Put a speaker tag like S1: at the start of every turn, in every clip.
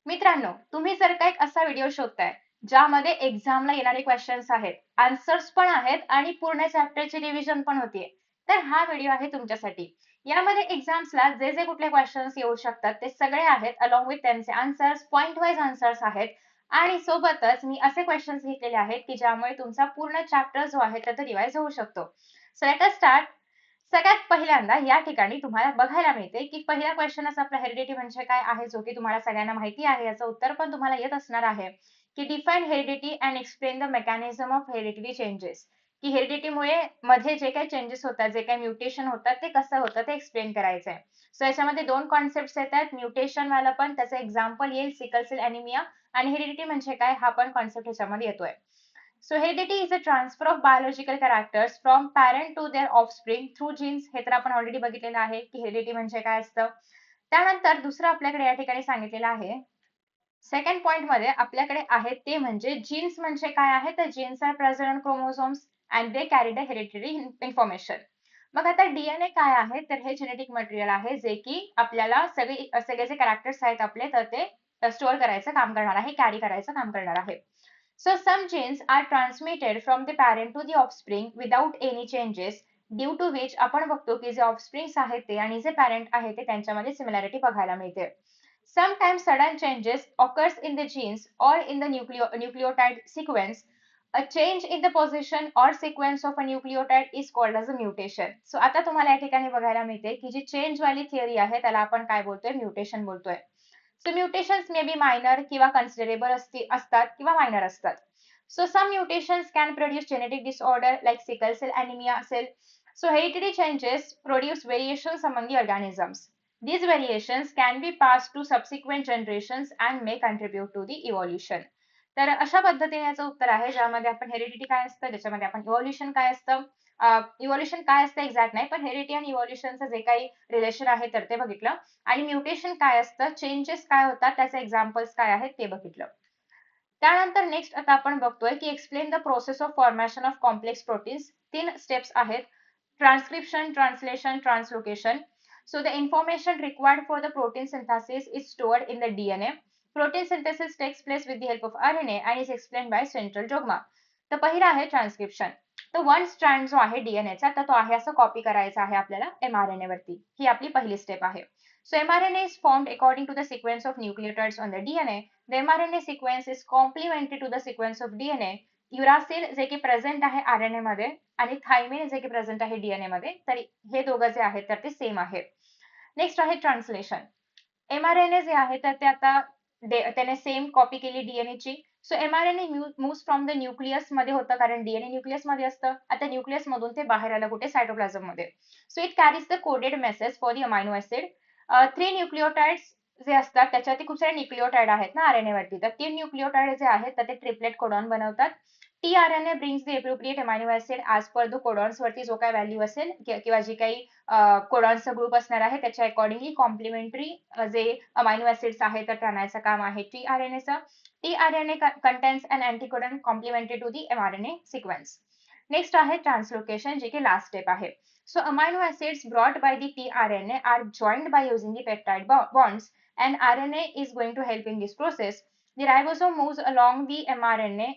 S1: मित्रांनो, तुम्ही जर का एक असा व्हिडिओ शोधताय ज्यामध्ये एक्झामला येणारे क्वेश्चन्स आहेत, आन्सर्स पण आहेत आणि पूर्ण चॅप्टरची रिव्हिजन पण होतीये, तर हा व्हिडिओ आहे तुमच्यासाठी. यामध्ये एक्झाम्सला जे जे कुठले क्वेश्चन्स येऊ शकतात ते सगळे आहेत अलॉंग विथ त्यांचे आन्सर्स, पॉइंट वाईज आन्सर्स आहेत आणि सोबतच मी असे क्वेश्चन्स घेतलेले आहेत की ज्यामुळे तुमचा पूर्ण चॅप्टर जो आहे तो रिवाइज होऊ शकतो. So let us start. सगळ्यात पहिल्यांदा या ठिकाणी तुम्हाला बघायला मिळते की पहिला क्वेश्चनच आपला हेरिडिटी म्हणजे काय आहे, जो की तुम्हाला सगळ्यांना माहिती आहे. याचं उत्तर पण तुम्हाला येत असणार आहे की define heredity and explain the mechanism of heredity changes. की हेरिडिटीमुळे मध्ये जे काही चेंजेस होतात, जे काही म्युटेशन होतात, ते कसं होतं ते एक्सप्लेन करायचं आहे. सो याच्यामध्ये दोन कॉन्सेप्ट येतात, म्युटेशन वाला पण त्याचं एक्झाम्पल येईल सिकल सेल अॅनिमिया, आणि हेरिडिटी म्हणजे काय हा पण कॉन्सेप्ट ह्याच्यामध्ये येतोय. So heredity is a transfer of biological characters from parent to their offspring through genes. हे तर आपण ऑलरेडी बघितलेलं आहे की हेरिडिटी म्हणजे काय असतं. त्यानंतर दुसरं आपल्याकडे या ठिकाणी सांगितलेलं आहे. सेकंड पॉइंट मध्ये आपल्याकडे आहे ते म्हणजे जीन्स म्हणजे काय आहे, तर genes are present on chromosomes and they carry the hereditary information. मग आता डीएनए काय आहे, तर हे जेनेटिक मटेरियल आहे जे की आपल्याला सगळे जे कॅरेक्टर्स आहेत आपले, तर ते स्टोअर करायचं काम करणार आहे, कॅरी करायचं काम करणार आहे. So some genes are transmitted from the parent to the offspring without any changes, due to which आपण बघतो की जे ऑफस्प्रिंग्स आहेत ते आणि जे पॅरेंट आहे ते त्यांच्यामध्ये सिमिलॅरिटी बघायला मिळते. Sometimes sudden changes occurs in the genes or in the nucleotide sequence. A change in the position or sequence of a nucleotide is called as a mutation. So आता तुम्हाला या ठिकाणी बघायला मिळते की जी चेंज वाली थिअरी आहे त्याला आपण काय बोलतोय, म्युटेशन बोलतोय. So mutations may be minor किंवा कन्सिडरेबल असतात किंवा मायनर असतात. So some mutations can produce genetic disorder like sickle cell anaemia असेल. So heredity changes produce variations among the organisms. These variations can be passed to subsequent generations and may contribute to the evolution. तर अशा पद्धतीने याचं उत्तर आहे, ज्यामध्ये आपण heredity काय असतं, ज्याच्यामध्ये आपण इव्होल्युशन काय असतं, इव्होल्युशन काय असतं एक्झॅक्ट नाही, पण हेरिडिटी आणि इव्होल्युशनचं जे काही रिलेशन आहे तर ते बघितलं. आणि म्युटेशन काय असतं, चेंजेस काय होतात, त्याचे एक्झाम्पल्स काय आहेत ते बघितलं. त्यानंतर नेक्स्ट आता आपण बघतोय की explain the process of formation of complex proteins. 3 steps आहेत, transcription, translation, translocation. So the information required for the protein synthesis is stored in the DNA. Protein synthesis takes place with the help of RNA and is explained by central dogma. तर पहिला आहे transcription. तर one strand जो आहे डीएनएचा तर तो आहे असं कॉपी करायचा आहे आपल्याला एमआरएनए वरती. ही आपली पहिली स्टेप आहे. So mRNA is formed according to the sequence of nucleotides on the DNA. The mRNA sequence is complementary to the sequence of DNA. युरासिल जे की प्रेझेंट आहे आरएनए मध्ये आणि थायमिन जे की प्रेझेंट आहे डीएनए मध्ये, तर हे दोघं जे आहेत तर ते सेम आहे. नेक्स्ट आहे ट्रान्सलेशन. एमआरएनए जे आहे तर ते आता त्याने सेम कॉपी केली डीएनए ची. So mRNA moves from the nucleus मध्ये होतं, कारण डीएनए न्यूक्लियस मध्ये असतं. आता न्यूक्लियस मधून ते बाहेर आलं कुठे, सायटोप्लाझम मध्ये. So it carries the coded message for the amino acid. 3 न्यूक्लिओटाइड्स जे असतात त्याच्यावरती खूप सारे न्यूक्लिओटाइड आहेत ना आरएनए वरती, तर 3 न्यूक्लिओटाइड जे आहेत तर ते ट्रिपलेट कोडॉन बनवतात. TRNA brings the appropriate amino acid as per the codons वरती जो काही व्हॅल्यू असेल किंवा जी काही कोडॉन्सचा ग्रुप असणार आहे त्याच्या अकॉर्डिंगली कॉम्प्लिमेंटरी जे अमायनो ऍसिड्स आहेत तर ते आणायचं काम आहे टीआरएनएचं. TRNA contains an anticodon complementary to the mRNA sequence. Next आहे ट्रान्सलोकेशन, जे की लास्ट स्टेप आहे. So amino acids brought by the tRNA are joined by using the peptide bonds, and RNA is going to help in this process. The ribosome moves along the mRNA.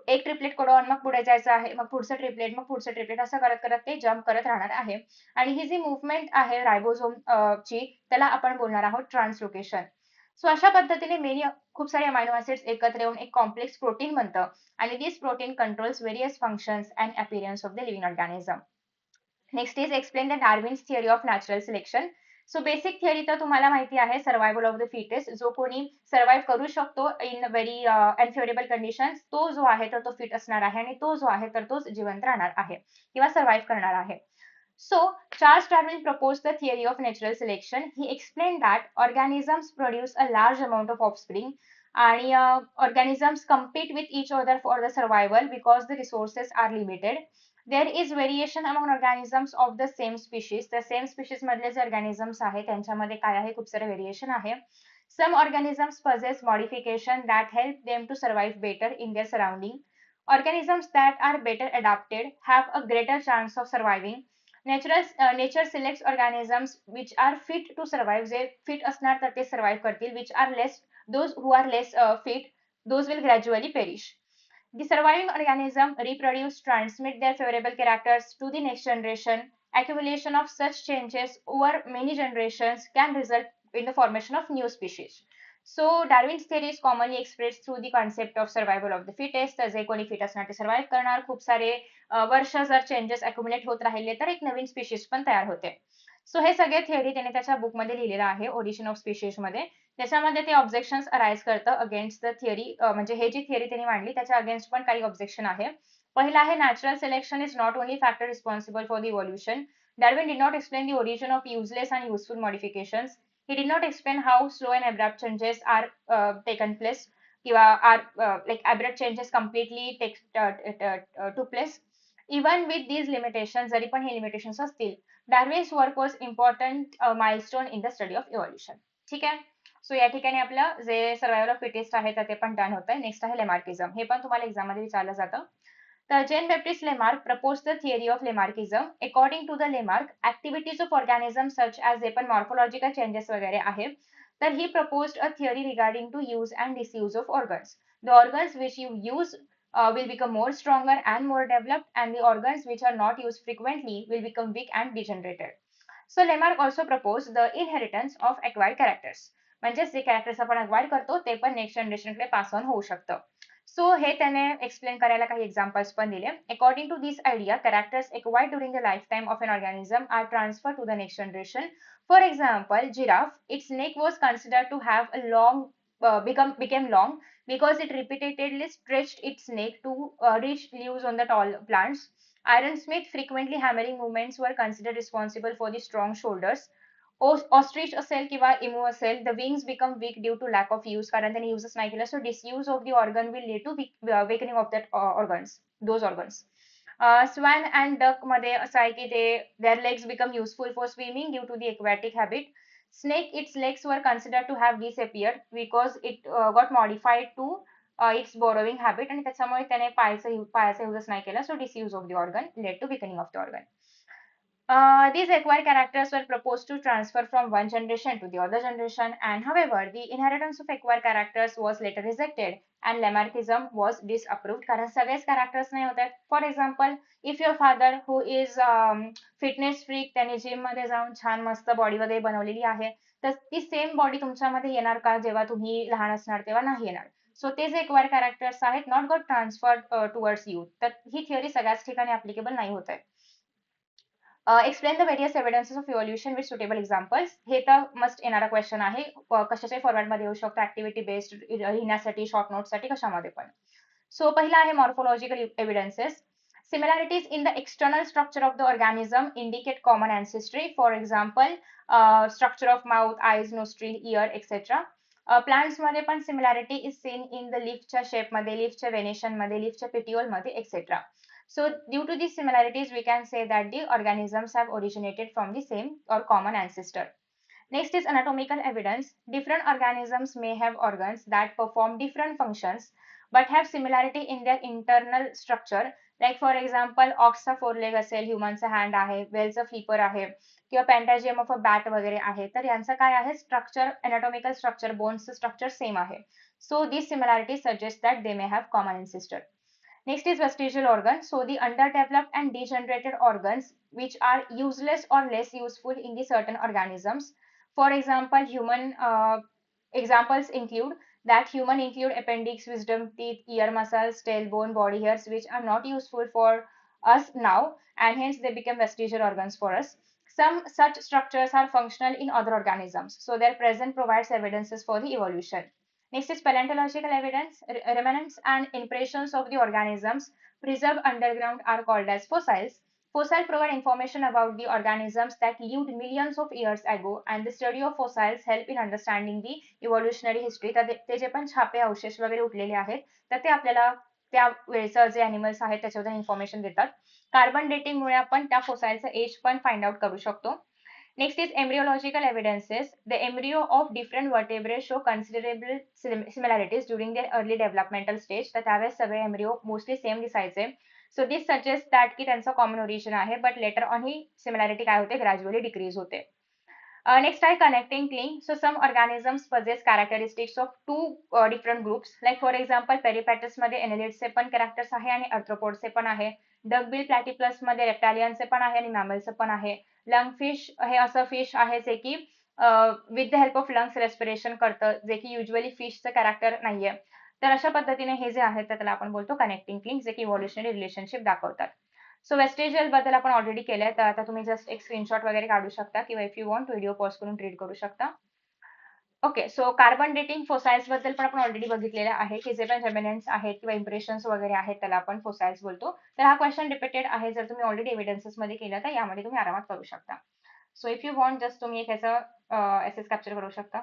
S1: एक triplet codon, मग पुढे जायचं आहे, मग पुढचं triplet, मग पुढचं triplet, असं करत करत ते जम्प करत राहणार आहे. आणि ही जी मुवमेंट आहे रायबोझोम ची त्याला आपण बोलणार आहोत ट्रान्सलोकेशन. सो अशा पद्धतीने खूप सारे अमायनो ऍसिड्स एकत्र येऊन एक कॉम्प्लेक्स प्रोटीन बनतं आणि this protein controls various functions and appearance of the living organism. Next is explain the Darwin's theory of natural selection. So basic theory तर तुम्हाला माहिती आहे, सर्वायवल ऑफ द फिटेस्ट. जो कोणी सर्वाइव्ह करू शकतो इन व्हेरी अनफेवरेबल कंडिशन्स, तो जो आहे तर तो फिट असणार आहे आणि तो जो आहे तर तोच जिवंत राहणार आहे किंवा सर्वाइव्ह करणार आहे. So, Charles Darwin proposed the theory of natural selection. He explained that organisms produce a large amount of offspring and organisms compete with each other for the survival because the resources are limited. There is variation among organisms of the same species. The same species मधले जे organisms आहेत त्यांच्यामध्ये काय आहे, खूप सारे variation आहे. Some organisms possess modification that help them to survive better in their surrounding. Organisms that are better adapted have a greater chance of surviving. Nature selects organisms which are fit to survive, जे fit असणार तर ते survive करतील, which are less those who are less fit those will gradually perish. The surviving organism reproduce, transmit their favorable characters to the next generation. Accumulation of such changes over many generations can result in the formation of new species. So Darwin's theory is commonly expressed through the concept of survival of the fittest. जे कोणी fit असणार ते survive करणार. खूप सारे वर्ष जर changes accumulate होत राहिले तर एक नवीन स्पीशीज पण तयार होते. सो हे सगळे थिअरी त्याने त्याच्या बुकमध्ये लिहिलेलं आहे, ओरिजिन ऑफ स्पीशीज मध्ये. त्याच्यामध्ये ते ऑब्जेक्शन्स अराईज करतं अगेन्स्ट द थिअरी, म्हणजे हे जी थिअरी त्यांनी मांडली त्याच्या अगेन्स्ट पण काही ऑब्जेक्शन आहे. पहिला आहे natural selection is not only factor responsible for the evolution. Darwin did not explain the origin of useless and useful modifications. He did not explain how slow and abrupt changes are taken place किंवा are like abrupt changes completely took place. Even with these limitations, जरी पण हे limitations असतील, Darwin's work was important milestone in the study of evolution. ठीक आहे. So या ठिकाणी आपलं जे सर्वायवल ऑफ फिटेस्ट आहे तर ते पण डन होत आहे. नेक्स्ट आहे लेमार्किझम. हे पण तुम्हाला एक्झाम मध्ये विचारलं जातं. तर Jean Baptiste Lamarck propose the theory of Lamarckism. According to the Lamarck activities of organism such as जे पण मॉर्फोलॉजिकल चेंजेस वगैरे आहे, तर ही proposed a theory regarding to use and disuse of organs. The organs which you use will become more stronger and more developed, and the organs which are not used frequently will become weak and degenerated. So Lamarck also proposed the inheritance of acquired characters. म्हणजेच जे characters आपण acquire करतो ते पण next जनरेशनकडे pass on होऊ शकतं. So हे त्याने एक्सप्लेन करायला काही एक्झाम्पल्स पण दिले. According to this idea, characters acquired during the life time of an organism are transfer to the next generation. For example, giraffe, its neck was considered to have a long became long because it repeatedly stretched its neck to reach leaves on the tall plants. Iron Smith frequently hammering movements were considered responsible for the strong shoulders. Ostrich असेल किंवा emu असेल, the wings become weak due to lack of use, कारण त्यांनी युजच नाही केला. So disuse of the organ will lead to weakening of that organs, those organs. Swan and duck मध्ये असं आहे की their legs become useful for swimming due to the aquatic habit. Snake, its legs were considered to have disappeared because it got modified to its borrowing habit, आणि त्याच्यामुळे त्याने पायाचा युजच नाही केला. So disuse of the organ led to weakening of the organ. These acquired characters were proposed to transfer from one generation to the other generation, and however, the inheritance of acquired characters was later rejected and Lamarckism was disapproved. कारण सगळेच characters नाही होतात. For example, if your father who is fitness freak, त्याने gym मध्ये जाऊन छान मस्त body वगैरे बनवलेली आहे, तर ती सेम बॉडी तुमच्यामध्ये येणार का जेव्हा तुम्ही लहान असणार तेव्हा नाही येणार. सो ते जे एक्वायर कॅरेक्टर्स आहेत not got transferred towards you, तर ही थिअरी सगळ्याच ठिकाणी ऍप्लिकेबल नाही होत आहे. Explain the various evidences of evolution with suitable examples. हे तर मस्ट येणारा क्वेश्चन आहे. कशाच्या फॉर्मॅटमध्ये येऊ शकतो, ऍक्टिव्हिटी बेस्ड लिहिण्यासाठी, शॉर्ट नोट्ससाठी, कशामध्ये पण. सो पहिला आहे morphological evidences. Similarities in the external structure of the organism indicate common ancestry. For example, structure of mouth, eyes, nostril, ear, etc. Plants मध्ये पण similarity is seen in the leafच्या shape मध्ये, leafच्या venation मध्ये, leafच्या petiole मध्ये, etc. So due to these similarities, we can say that the organisms have originated from the same or common ancestor. Next is anatomical evidence. Different organisms may have organs that perform different functions but have similarity in their internal structure. Like for example, oxचा foreleg असेल, ह्युमनचा hand आहे, वेलचा flipper आहे, किंवा पॅन्टाजियम of a bat वगैरे आहे, तर यांचं काय आहे स्ट्रक्चर, अनाटॉमिकल स्ट्रक्चर, बोन्सचं स्ट्रक्चर सेम आहे. So this similarity suggest that they may have common ancestor. Next is vestigial organs. So the underdeveloped and degenerated organs which are useless or less useful in the certain organisms. For example, human examples include that human include appendix, wisdom teeth, ear muscles, tailbone, body hairs which are not useful for us now and hence they become vestigial organs for us. Some such structures are functional in other organisms. So their presence provides evidences for the evolution. Next is paleontological evidence. Remnants and impressions of the organisms preserved underground are called as fossils. Fossils provide information about the organisms that lived millions of years ago, and the study of fossils help in understanding the evolutionary history. तर ते जे पण छापे अवशेष वगैरे उठलेले आहेत तर ते आपल्याला त्या वेळचं जे अॅनिमल्स आहेत त्याच्याबद्दल इन्फॉर्मेशन देतात. कार्बन डेटिंग मुळे आपण त्या फोसाईलचं एज पण फाइंड आउट करू शकतो. Next is embryological evidences. The embryo of different vertebrates show considerable similarities during their early developmental stage. तर त्यावेळेस सगळे embryo mostly same दिसायचे. सो दिस सजेस्ट दॅट की त्यांचं कॉमन ओरिजिन आहे, but later on he similarity काय होते, gradually decrease होते. Next आहे connecting link. So some organisms possess characteristics of two different groups. Like for example, peripatus मध्ये annelids चे पण characters आहे आणि arthropods चे पण आहे. Duckbill platypus मध्ये reptilian चे पण आहे आणि mammals चे पण आहे. Lungfish हे असं fish आहे जे की with the help of lungs respiration करतं, जे की usually fish चं character नाहीये. तर अशा पद्धतीने हे जे आहे त्याला आपण बोलतो connecting link, जे की evolutionary relationship दाखवतात. सो वेस्टेजियल बद्दल आपण ऑलरेडी केलंय, तर आता तुम्ही जस्ट एक स्क्रीनशॉट वगैरे काढू शकता किंवा if you want video pause करून रीड करू शकता. ओके, सो कार्बन डेटिंग फोसाइल्स बद्दल पण आपण ऑलरेडी बघितलेलं आहे की जे पण रेमिनंट्स आहेत किंवा इम्प्रेशन्स वगैरे आहेत त्याला आपण फोसाइल्स बोलतो. तर हा क्वेश्चन रिपीटेड आहे, जर तुम्ही ऑलरेडी एव्हिडन्सेस मध्ये केलं तर यामध्ये तुम्ही आरामात करू शकता. So if you want just तुम्ही एक ह्याचं एसेस कॅप्चर करू शकता.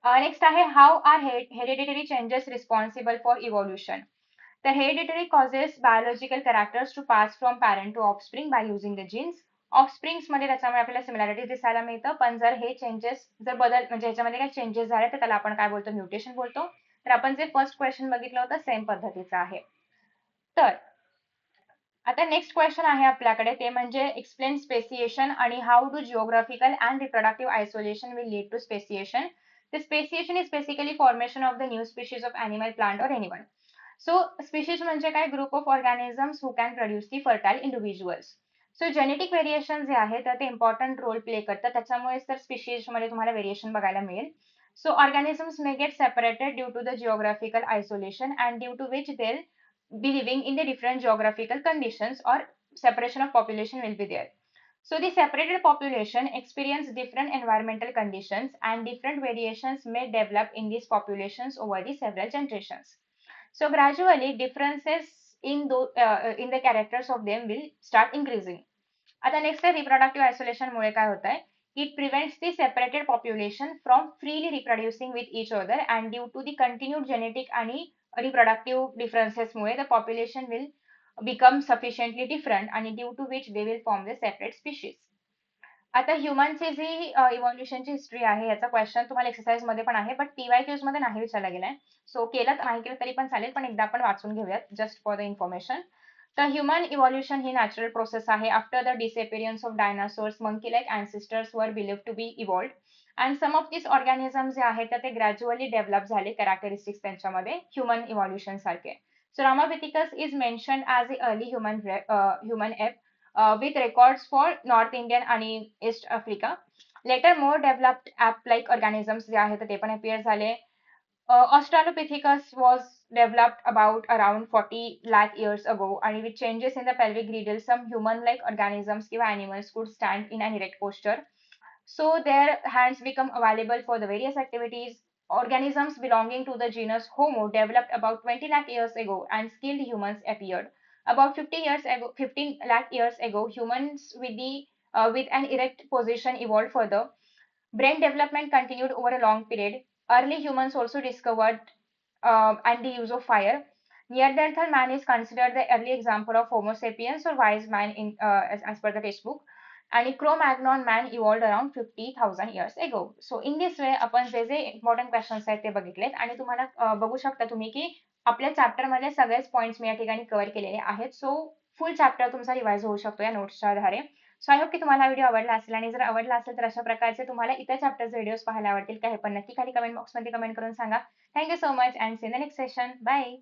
S1: नेक्स्ट आहे how are hereditary changes responsible for evolution. तर hereditary causes biological characters to pass from parent to offspring by using the genes. Offsprings मध्ये त्याच्यामुळे आपल्याला सिमिलॅरिटी दिसायला मिळतं, पण जर हे चेंजेस जर बदल म्हणजे ह्याच्यामध्ये काही चेंजेस झाले तर त्याला आपण काय बोलतो, म्युटेशन बोलतो. तर आपण जे फर्स्ट क्वेश्चन बघितलं होतं सेम पद्धतीचं आहे. तर आता नेक्स्ट क्वेश्चन आहे आपल्याकडे, ते म्हणजे एक्सप्लेन स्पेसिएशन आणि how do geographical and reproductive isolation will lead to speciation. The speciation is basically formation of the new species of animal, plant or anyone. So species म्हणजे काय, group of organisms who can produce the fertile individuals. So genetic variation जे आहे तर ते important role play करतात, त्याच्यामुळेच तर species मध्ये तुम्हाला व्हेरिएशन बघायला मिळेल. So organisms may get separated due to the geographical isolation and due to which they be living in the different geographical conditions, or separation of population will be there. So the separated population experience different environmental conditions and different variations may develop in these populations over the several generations. So gradually differences in the characters of them will start increasing. आता next आहे reproductive isolation मुळे काय होत आहे, it prevents the separated population from freely reproducing with each other and due to the continued genetic आणि reproductive डिफरन्सेसमुळे the population will become sufficiently different आणि due to which they will form the separate species. आता ह्युमनची जी इव्हॉल्युशनची history आहे याचा question तुम्हाला exercise मध्ये पण आहे, बट PYQs मध्ये नाही विचारला गेलाय. सो केलं नाही केलं तरी पण चालेल, पण एकदा आपण वाचून घेऊयात जस्ट फॉर द इन्फॉर्मेशन. तर ह्युमन इव्हॉल्युशन ही नॅचरल प्रोसेस आहे. After the disappearance of dinosaurs monkey like ancestors were believed to be evolved and some of this organism जे आहेत तर ते ग्रॅज्युअली डेव्हलप झाले कॅरेक्टरिस्टिक्स त्यांच्यामध्ये ह्युमन इव्हॉल्युशन सारखे. So Ramapithecus is mentioned as a early human ape with records for North Indian आणि East Africa. Later more developed ape-like organisms जे आहेत ते पण appear झाले. Australopithecus was developed about around 40 lakh years ago and with changes in the pelvic girdle some human-like organisms किंवा animals could stand in an erect posture. So their hands become available for the various activities. Organisms belonging to the genus Homo developed about 20 lakh years ago and skilled humans appeared. About 50 years ago, 15 lakh years ago, humans with an erect position evolved further. Brain development continued over a long period. Early humans also discovered and the use of fire. Neanderthal man is considered the early example of Homo sapiens or wise man as per the textbook. आणि Cro-Magnon man evolved around 50,000 years ago. So in this way आपण जे जे important questions आहेत ते बघितलेत आणि तुम्हाला बघू शकता तुम्ही की आपल्या चॅप्टर मध्ये सगळेच पॉईंट्स मी या ठिकाणी कव्हर केलेले आहेत. सो फुल चॅप्टर तुमचा रिवाइज होऊ शकतो या नोट्सच्या आधारे. सो आय होप की तुम्हाला व्हिडिओ आवडला असेल आणि जर आवडला असेल तर अशा प्रकारचे तुम्हाला इतर चॅप्टरचे व्हिडिओज पाहायला आवडतील का हे पण नक्की खाली कमेंट बॉक्समध्ये कमेंट करून सांगा. Thank you so much and see in the next session. Bye.